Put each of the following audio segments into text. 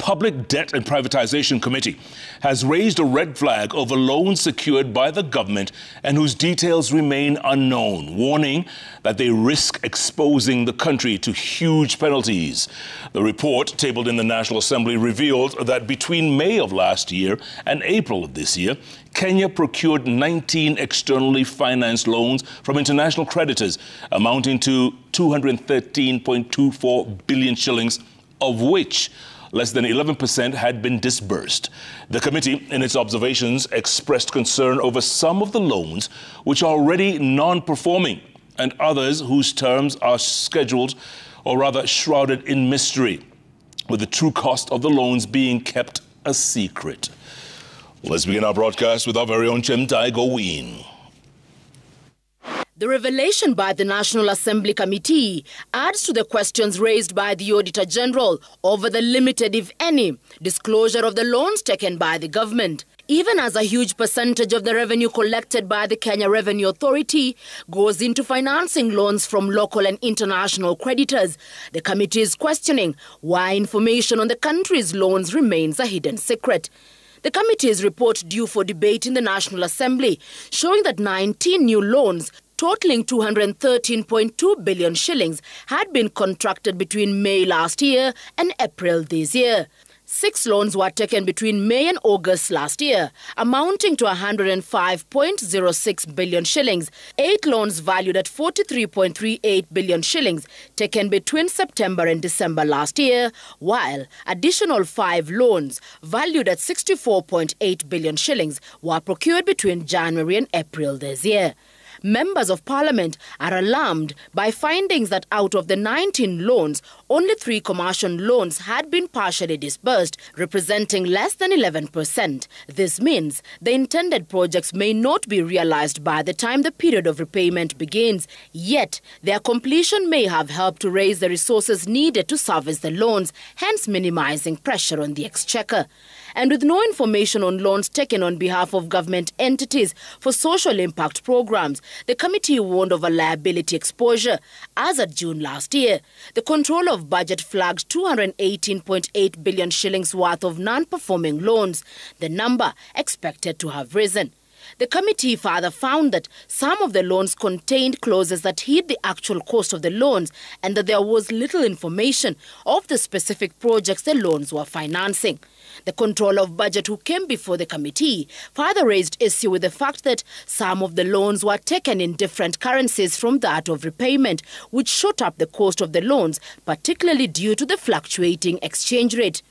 Public Debt and Privatization Committee has raised a red flag over loans secured by the government and whose details remain unknown, warning that they risk exposing the country to huge penalties. The report, tabled in the National Assembly, revealed that between May of last year and April of this year, Kenya procured 19 externally financed loans from international creditors amounting to 213.24 billion shillings, of which less than 11% had been disbursed. The committee, in its observations, expressed concern over some of the loans which are already non-performing and others whose terms are scheduled, or rather shrouded in mystery, with the true cost of the loans being kept a secret. Let's begin our broadcast with our very own Chimtai Goween. The revelation by the National Assembly Committee adds to the questions raised by the Auditor General over the limited, if any, disclosure of the loans taken by the government. Even as a huge percentage of the revenue collected by the Kenya Revenue Authority goes into financing loans from local and international creditors, the committee is questioning why information on the country's loans remains a hidden secret. The committee's report due for debate in the National Assembly showing that 19 new loans totaling 213.2 billion shillings had been contracted between May last year and April this year. 6 loans were taken between May and August last year, amounting to 105.06 billion shillings. 8 loans valued at 43.38 billion shillings taken between September and December last year, while additional 5 loans valued at 64.8 billion shillings were procured between January and April this year. Members of Parliament are alarmed by findings that out of the 19 loans, only 3 commercial loans had been partially disbursed, representing less than 11%. This means the intended projects may not be realized by the time the period of repayment begins, yet their completion may have helped to raise the resources needed to service the loans, hence minimizing pressure on the exchequer. And with no information on loans taken on behalf of government entities for social impact programs, the committee warned of a liability exposure. As at June last year, the Controller of Budget flagged 218.8 billion shillings worth of non-performing loans, the number expected to have risen. The committee further found that some of the loans contained clauses that hid the actual cost of the loans and that there was little information of the specific projects the loans were financing. The Controller of Budget, who came before the committee, further raised issue with the fact that some of the loans were taken in different currencies from that of repayment, which shot up the cost of the loans, particularly due to the fluctuating exchange rate.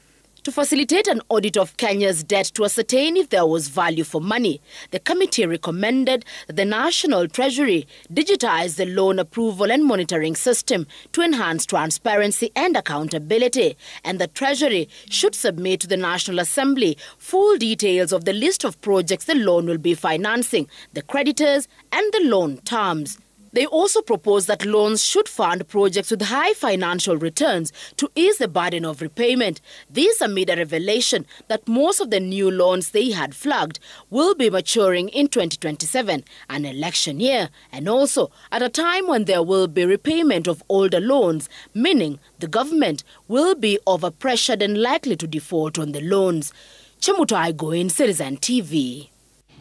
To facilitate an audit of Kenya's debt to ascertain if there was value for money, the committee recommended that the National Treasury digitize the loan approval and monitoring system to enhance transparency and accountability, and the Treasury should submit to the National Assembly full details of the list of projects the loan will be financing, the creditors, and the loan terms. They also proposed that loans should fund projects with high financial returns to ease the burden of repayment. This amid a revelation that most of the new loans they had flagged will be maturing in 2027, an election year, and also at a time when there will be repayment of older loans, meaning the government will be overpressured and likely to default on the loans. Chimtai Goween, Citizen TV.